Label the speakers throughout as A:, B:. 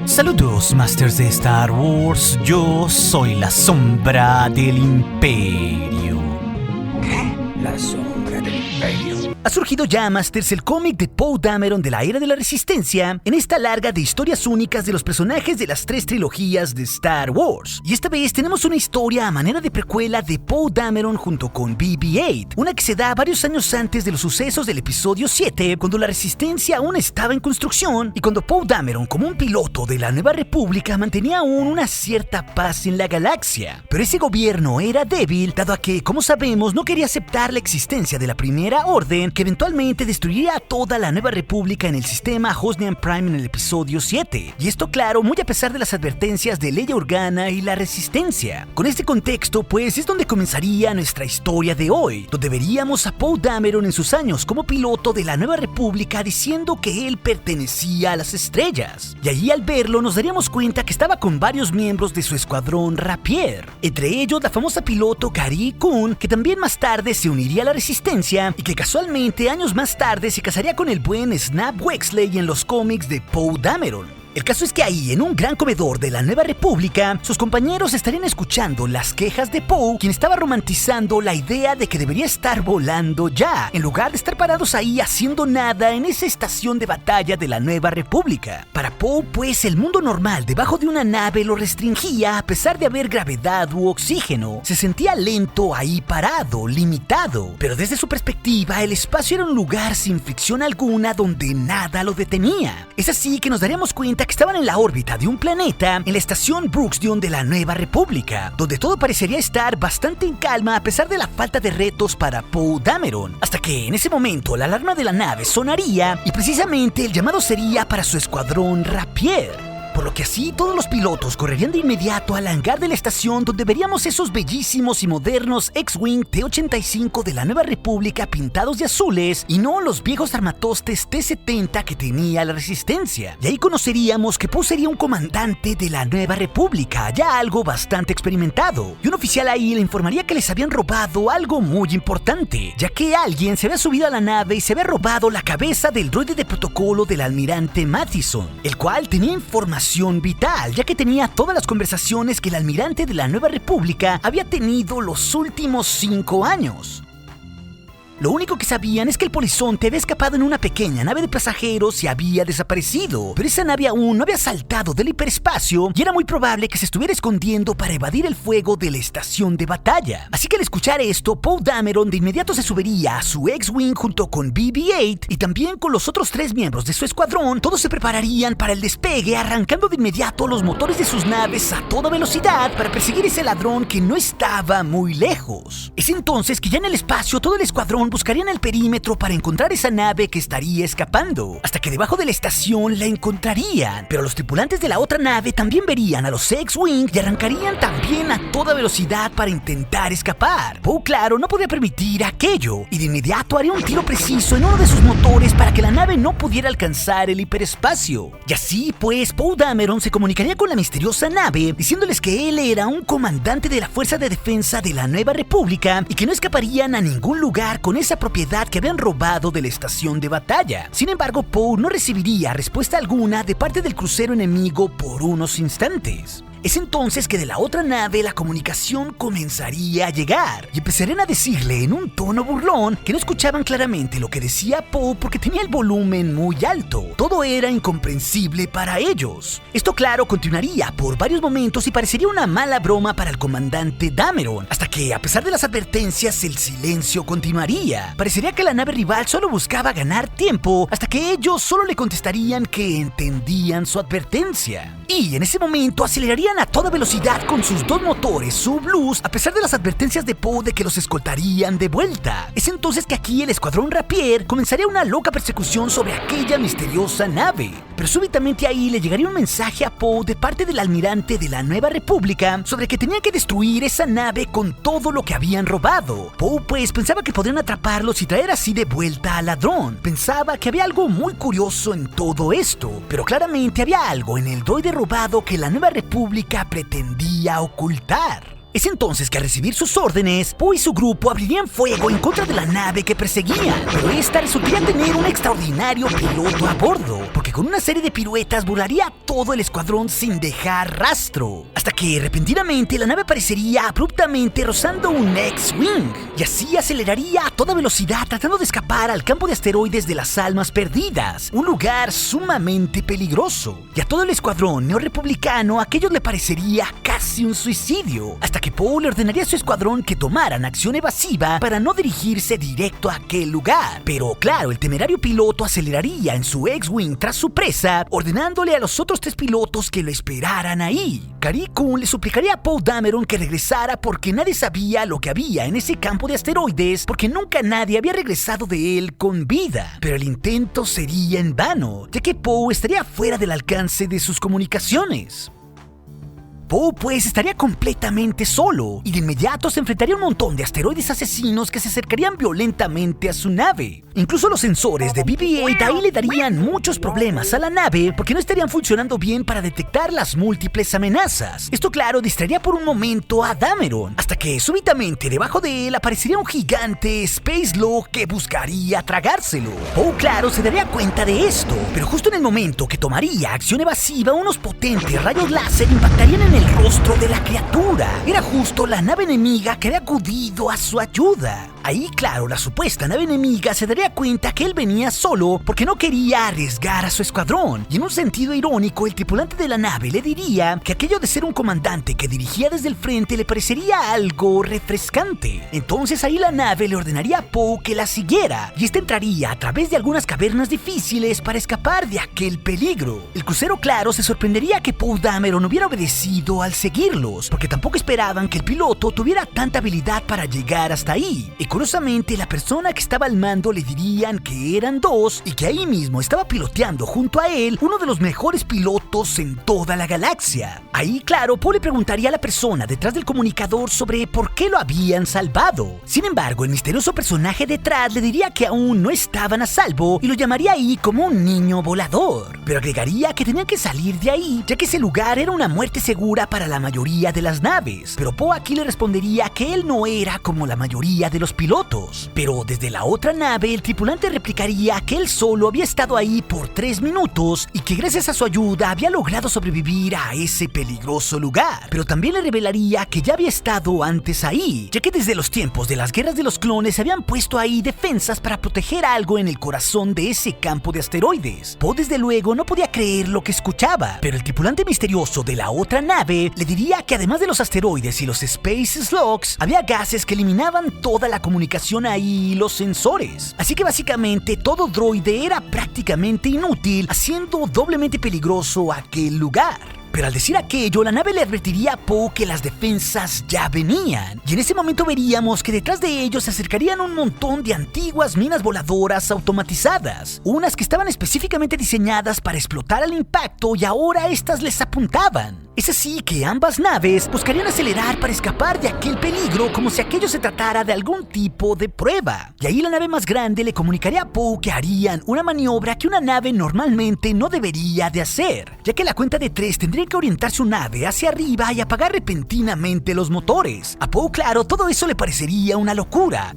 A: Saludos, Masters de Star Wars. Yo soy la sombra del Imperio.
B: ¿Qué? La sombra del Imperio.
A: Ha surgido ya, Masters, el cómic de Poe Dameron de la Era de la Resistencia en esta larga de historias únicas de los personajes de las 3 trilogías de Star Wars. Y esta vez tenemos una historia a manera de precuela de Poe Dameron junto con BB-8, una que se da varios años antes de los sucesos del episodio 7, cuando la Resistencia aún estaba en construcción y cuando Poe Dameron, como un piloto de la Nueva República, mantenía aún una cierta paz en la galaxia. Pero ese gobierno era débil, dado a que, como sabemos, no quería aceptar la existencia de la Primera Orden, que eventualmente destruiría a toda la Nueva República en el sistema Hosnian Prime en el episodio 7. Y esto, claro, muy a pesar de las advertencias de Leia Organa y la Resistencia. Con este contexto, pues, es donde comenzaría nuestra historia de hoy, donde veríamos a Poe Dameron en sus años como piloto de la Nueva República diciendo que él pertenecía a las estrellas. Y allí, al verlo, nos daríamos cuenta que estaba con varios miembros de su escuadrón Rapier. Entre ellos, la famosa piloto Carrie Coon, que también más tarde se uniría a la Resistencia y que casualmente años más tarde se casaría con el buen Snap Wexley en los cómics de Poe Dameron. El caso es que ahí, en un gran comedor de la Nueva República, sus compañeros estarían escuchando las quejas de Poe, quien estaba romantizando la idea de que debería estar volando ya, en lugar de estar parados ahí haciendo nada en esa estación de batalla de la Nueva República. Para Poe, pues, el mundo normal debajo de una nave lo restringía a pesar de haber gravedad u oxígeno. Se sentía lento ahí parado, limitado, pero desde su perspectiva, el espacio era un lugar sin fricción alguna donde nada lo detenía. Es así que nos daríamos cuenta que estaban en la órbita de un planeta en la estación Brooksdion de la Nueva República, donde todo parecería estar bastante en calma a pesar de la falta de retos para Poe Dameron, hasta que en ese momento la alarma de la nave sonaría y precisamente el llamado sería para su escuadrón Rapier. Por lo que así todos los pilotos correrían de inmediato al hangar de la estación, donde veríamos esos bellísimos y modernos X-Wing T-85 de la Nueva República pintados de azules y no los viejos armatostes T-70 que tenía la Resistencia. Y ahí conoceríamos que Poe sería un comandante de la Nueva República, ya algo bastante experimentado. Y un oficial ahí le informaría que les habían robado algo muy importante, ya que alguien se había subido a la nave y se había robado la cabeza del droide de protocolo del almirante Mathison, el cual tenía información vital, ya que tenía todas las conversaciones que el almirante de la Nueva República había tenido los últimos 5 años. Lo único que sabían es que el polizonte había escapado en una pequeña nave de pasajeros y había desaparecido, pero esa nave aún no había saltado del hiperespacio y era muy probable que se estuviera escondiendo para evadir el fuego de la estación de batalla. Así que al escuchar esto, Poe Dameron de inmediato se subiría a su X-Wing junto con BB-8 y también con los otros 3 miembros de su escuadrón. Todos se prepararían para el despegue, arrancando de inmediato los motores de sus naves a toda velocidad para perseguir ese ladrón que no estaba muy lejos. Es entonces que ya en el espacio todo el escuadrón buscarían el perímetro para encontrar esa nave que estaría escapando, hasta que debajo de la estación la encontrarían. Pero los tripulantes de la otra nave también verían a los X-Wing y arrancarían también a toda velocidad para intentar escapar. Poe, claro, no podía permitir aquello y de inmediato haría un tiro preciso en uno de sus motores para que la nave no pudiera alcanzar el hiperespacio. Y así pues, Poe Dameron se comunicaría con la misteriosa nave diciéndoles que él era un comandante de la Fuerza de Defensa de la Nueva República y que no escaparían a ningún lugar con esa propiedad que habían robado de la estación de batalla. Sin embargo, Poe no recibiría respuesta alguna de parte del crucero enemigo por unos instantes. Es entonces que de la otra nave la comunicación comenzaría a llegar y empezarían a decirle en un tono burlón que no escuchaban claramente lo que decía Poe porque tenía el volumen muy alto. Todo era incomprensible para ellos. Esto, claro, continuaría por varios momentos y parecería una mala broma para el comandante Dameron, hasta que, a pesar de las advertencias, el silencio continuaría. Parecería que la nave rival solo buscaba ganar tiempo, hasta que ellos solo le contestarían que entendían su advertencia. Y en ese momento acelerarían a toda velocidad con sus 2 motores Subluz, a pesar de las advertencias de Poe de que los escoltarían de vuelta. Es entonces que aquí el escuadrón Rapier comenzaría una loca persecución sobre aquella misteriosa nave. Pero súbitamente ahí le llegaría un mensaje a Poe de parte del almirante de la Nueva República sobre que tenía que destruir esa nave con todo lo que habían robado. Poe pues pensaba que podrían atraparlos y traer así de vuelta al ladrón. Pensaba que había algo muy curioso en todo esto, pero claramente había algo en el droide robado que la Nueva República pretendía ocultar. Es entonces que al recibir sus órdenes, Poe y su grupo abrirían fuego en contra de la nave que perseguían, pero esta resultaría tener un extraordinario piloto a bordo, porque con una serie de piruetas volaría a todo el escuadrón sin dejar rastro, hasta que repentinamente la nave aparecería abruptamente rozando un X-Wing, y así aceleraría a toda velocidad tratando de escapar al campo de asteroides de las Almas Perdidas, un lugar sumamente peligroso, y a todo el escuadrón neorepublicano aquello le parecería casi un suicidio, hasta que Poe le ordenaría a su escuadrón que tomaran acción evasiva para no dirigirse directo a aquel lugar. Pero claro, el temerario piloto aceleraría en su X-Wing tras su presa, ordenándole a los otros 3 pilotos que lo esperaran ahí. Carrie Coon le suplicaría a Poe Dameron que regresara porque nadie sabía lo que había en ese campo de asteroides, porque nunca nadie había regresado de él con vida. Pero el intento sería en vano, ya que Poe estaría fuera del alcance de sus comunicaciones. Poe pues estaría completamente solo y de inmediato se enfrentaría a un montón de asteroides asesinos que se acercarían violentamente a su nave. Incluso los sensores de BB-8 ahí le darían muchos problemas a la nave porque no estarían funcionando bien para detectar las múltiples amenazas. Esto claro distraería por un momento a Dameron, hasta que súbitamente debajo de él aparecería un gigante Space Log que buscaría tragárselo. Poe claro se daría cuenta de esto, pero justo en el momento que tomaría acción evasiva, unos potentes rayos láser impactarían en el rostro de la criatura. Era justo la nave enemiga que había acudido a su ayuda. Ahí, claro, la supuesta nave enemiga se daría cuenta que él venía solo porque no quería arriesgar a su escuadrón. Y en un sentido irónico, el tripulante de la nave le diría que aquello de ser un comandante que dirigía desde el frente le parecería algo refrescante. Entonces ahí la nave le ordenaría a Poe que la siguiera, y este entraría a través de algunas cavernas difíciles para escapar de aquel peligro. El crucero, claro, se sorprendería que Poe Dameron hubiera obedecido al seguirlos, porque tampoco esperaban que el piloto tuviera tanta habilidad para llegar hasta ahí. Y curiosamente, la persona que estaba al mando le dirían que eran 2 y que ahí mismo estaba piloteando junto a él uno de los mejores pilotos en toda la galaxia. Ahí, claro, Poe le preguntaría a la persona detrás del comunicador sobre por qué lo habían salvado. Sin embargo, el misterioso personaje detrás le diría que aún no estaban a salvo y lo llamaría ahí como un niño volador, pero agregaría que tenían que salir de ahí, ya que ese lugar era una muerte segura para la mayoría de las naves. Pero Poe aquí le respondería que él no era como la mayoría de los pilotos. Pero desde la otra nave, el tripulante replicaría que él solo había estado ahí por 3 minutos y que gracias a su ayuda había logrado sobrevivir a ese peligroso lugar. Pero también le revelaría que ya había estado antes ahí, ya que desde los tiempos de las guerras de los clones se habían puesto ahí defensas para proteger algo en el corazón de ese campo de asteroides. Poe desde luego no podía creer lo que escuchaba, pero el tripulante misterioso de la otra nave le diría que además de los asteroides y los Space Slugs, había gases que eliminaban toda la comunicación ahí y los sensores. Así que básicamente todo droide era prácticamente inútil, haciendo doblemente peligroso aquel lugar. Pero al decir aquello, la nave le advertiría a Poe que las defensas ya venían. Y en ese momento veríamos que detrás de ellos se acercarían un montón de antiguas minas voladoras automatizadas. Unas que estaban específicamente diseñadas para explotar al impacto y ahora estas les apuntaban. Es así que ambas naves buscarían acelerar para escapar de aquel peligro como si aquello se tratara de algún tipo de prueba. Y ahí la nave más grande le comunicaría a Poe que harían una maniobra que una nave normalmente no debería de hacer, ya que a la cuenta de 3 tendría que orientar su nave hacia arriba y apagar repentinamente los motores. A Poe, claro, todo eso le parecería una locura.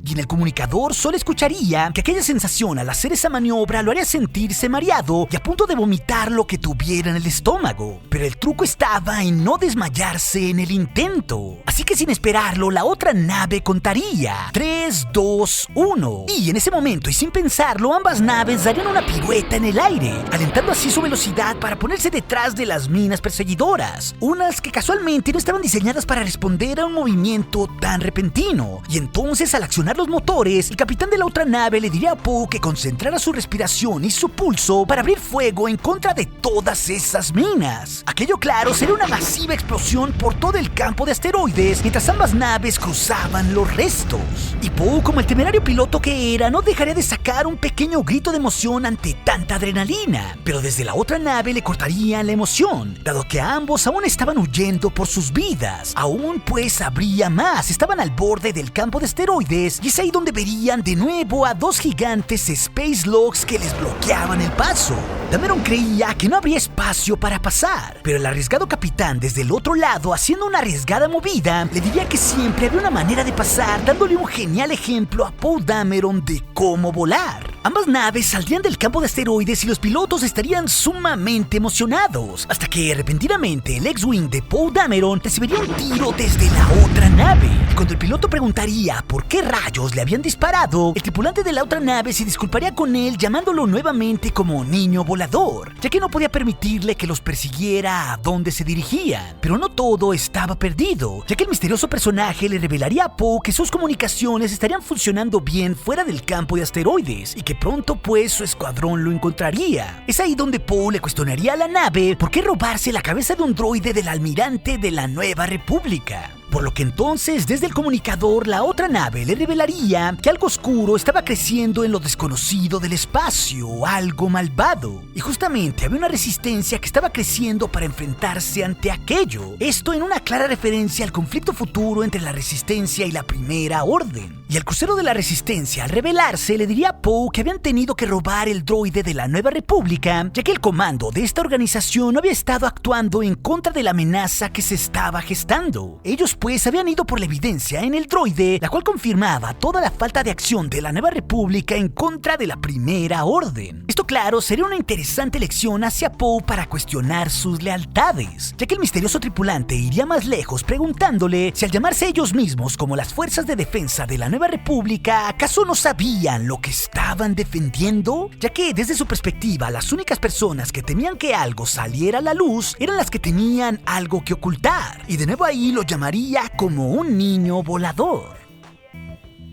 A: Y en el comunicador solo escucharía que aquella sensación al hacer esa maniobra lo haría sentirse mareado y a punto de vomitar lo que tuviera en el estómago. Pero el truco estaba en no desmayarse en el intento. Así que sin esperarlo, la otra nave contaría 3, 2, 1. Y en ese momento y sin pensarlo, ambas naves darían una pirueta en el aire, alentando así su velocidad para ponerse detrás de las minas perseguidoras. Unas que casualmente no estaban diseñadas para responder a un movimiento tan repentino. Y entonces al accionar los motores, el capitán de la otra nave le diría a Poe que concentrara su respiración y su pulso para abrir fuego en contra de todas esas minas. Aquello, claro, sería una masiva explosión por todo el campo de asteroides mientras ambas naves cruzaban los restos. Y Poe, como el temerario piloto que era, no dejaría de sacar un pequeño grito de emoción ante tanta adrenalina. Pero desde la otra nave le cortarían la emoción, dado que ambos aún estaban huyendo por sus vidas. Aún pues habría más, estaban al borde del campo de asteroides y es ahí donde verían de nuevo a dos gigantes Space Logs que les bloqueaban el paso. Dameron creía que no habría espacio para pasar, pero el arriesgado capitán desde el otro lado, haciendo una arriesgada movida, le diría que siempre había una manera de pasar, dándole un genial ejemplo a Poe Dameron de cómo volar. Ambas naves saldrían del campo de asteroides y los pilotos estarían sumamente emocionados, hasta que repentinamente el X-Wing de Poe Dameron recibiría un tiro desde la otra nave. Y cuando el piloto preguntaría por qué rayos le habían disparado, el tripulante de la otra nave se disculparía con él llamándolo nuevamente como niño volador, ya que no podía permitirle que los persiguiera a donde se dirigían. Pero no todo estaba perdido, ya que el misterioso personaje le revelaría a Poe que sus comunicaciones estarían funcionando bien fuera del campo de asteroides y que pronto pues su escuadrón lo encontraría. Es ahí donde Poe le cuestionaría a la nave por qué robarse la cabeza de un droide del almirante de la Nueva República. Por lo que entonces, desde el comunicador, la otra nave le revelaría que algo oscuro estaba creciendo en lo desconocido del espacio, algo malvado. Y justamente había una resistencia que estaba creciendo para enfrentarse ante aquello. Esto en una clara referencia al conflicto futuro entre la Resistencia y la Primera Orden. Y el crucero de la Resistencia, al revelarse, le diría a Poe que habían tenido que robar el droide de la Nueva República, ya que el comando de esta organización no había estado actuando en contra de la amenaza que se estaba gestando. Ellos pues habían ido por la evidencia en el droide, la cual confirmaba toda la falta de acción de la Nueva República en contra de la Primera Orden. Esto claro, sería una interesante lección hacia Poe para cuestionar sus lealtades, ya que el misterioso tripulante iría más lejos preguntándole si al llamarse ellos mismos como las Fuerzas de Defensa de la Nueva República, ¿acaso no sabían lo que estaban defendiendo? Ya que desde su perspectiva, las únicas personas que temían que algo saliera a la luz eran las que tenían algo que ocultar, y de nuevo ahí lo llamaría como un niño volador.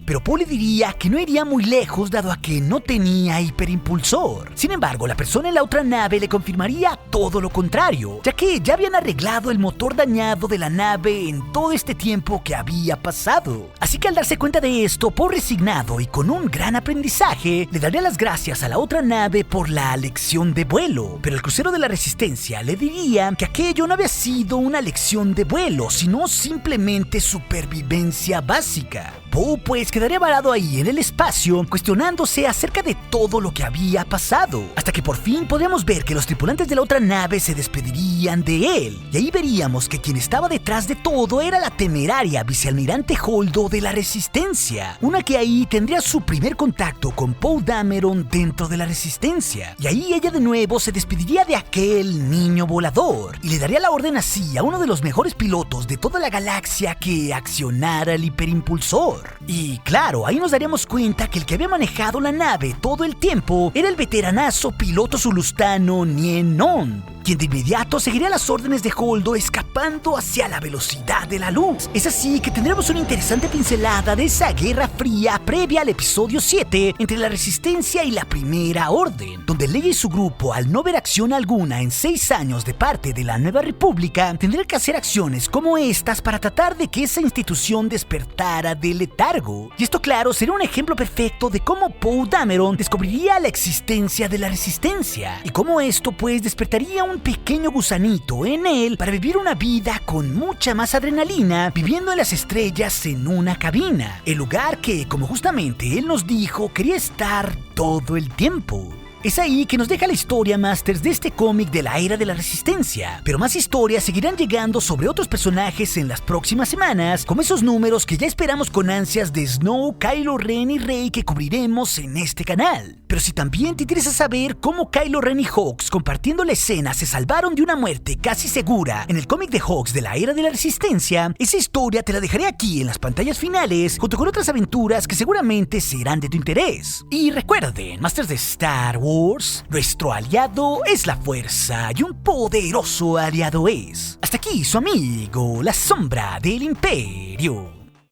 A: Pero Poe le diría que no iría muy lejos dado a que no tenía hiperimpulsor. Sin embargo, la persona en la otra nave le confirmaría todo lo contrario, ya que ya habían arreglado el motor dañado de la nave en todo este tiempo que había pasado. Así que al darse cuenta de esto, Poe resignado y con un gran aprendizaje, le daría las gracias a la otra nave por la lección de vuelo. Pero el crucero de la Resistencia le diría que aquello no había sido una lección de vuelo, sino simplemente supervivencia básica. Poe pues quedaría varado ahí en el espacio, cuestionándose acerca de todo lo que había pasado, hasta que por fin podríamos ver que los tripulantes de la otra nave se despedirían de él, y ahí veríamos que quien estaba detrás de todo era la temeraria vicealmirante Holdo de la Resistencia, una que ahí tendría su primer contacto con Poe Dameron dentro de la Resistencia, y ahí ella de nuevo se despediría de aquel niño volador, y le daría la orden así a uno de los mejores pilotos de toda la galaxia que accionara el hiperimpulsor. Y claro, ahí nos daríamos cuenta que el que había manejado la nave todo el tiempo era el veteranazo piloto zulustano Nien Nunb, quien de inmediato seguiría las órdenes de Holdo escapando hacia la velocidad de la luz. Es así que tendremos una interesante pincelada de esa guerra fría previa al episodio 7 entre la Resistencia y la Primera Orden, donde Leia y su grupo, al no ver acción alguna en 6 años de parte de la Nueva República, tendrían que hacer acciones como estas para tratar de que esa institución despertara del letargo. Y esto claro, sería un ejemplo perfecto de cómo Poe Dameron descubriría la existencia de la Resistencia y cómo esto pues despertaría un pequeño gusanito en él para vivir una vida con mucha más adrenalina, viviendo en las estrellas en una cabina, el lugar que, como justamente él nos dijo, quería estar todo el tiempo. Es ahí que nos deja la historia, Masters, de este cómic de la Era de la Resistencia. Pero más historias seguirán llegando sobre otros personajes en las próximas semanas, como esos números que ya esperamos con ansias de Snoke, Kylo Ren y Rey que cubriremos en este canal. Pero si también te interesa saber cómo Kylo Ren y Hux, compartiendo la escena, se salvaron de una muerte casi segura en el cómic de Hux de la Era de la Resistencia, esa historia te la dejaré aquí en las pantallas finales, junto con otras aventuras que seguramente serán de tu interés. Y recuerden, Masters de Star Wars, nuestro aliado es la fuerza y un poderoso aliado es. Hasta aquí su amigo, la sombra del imperio.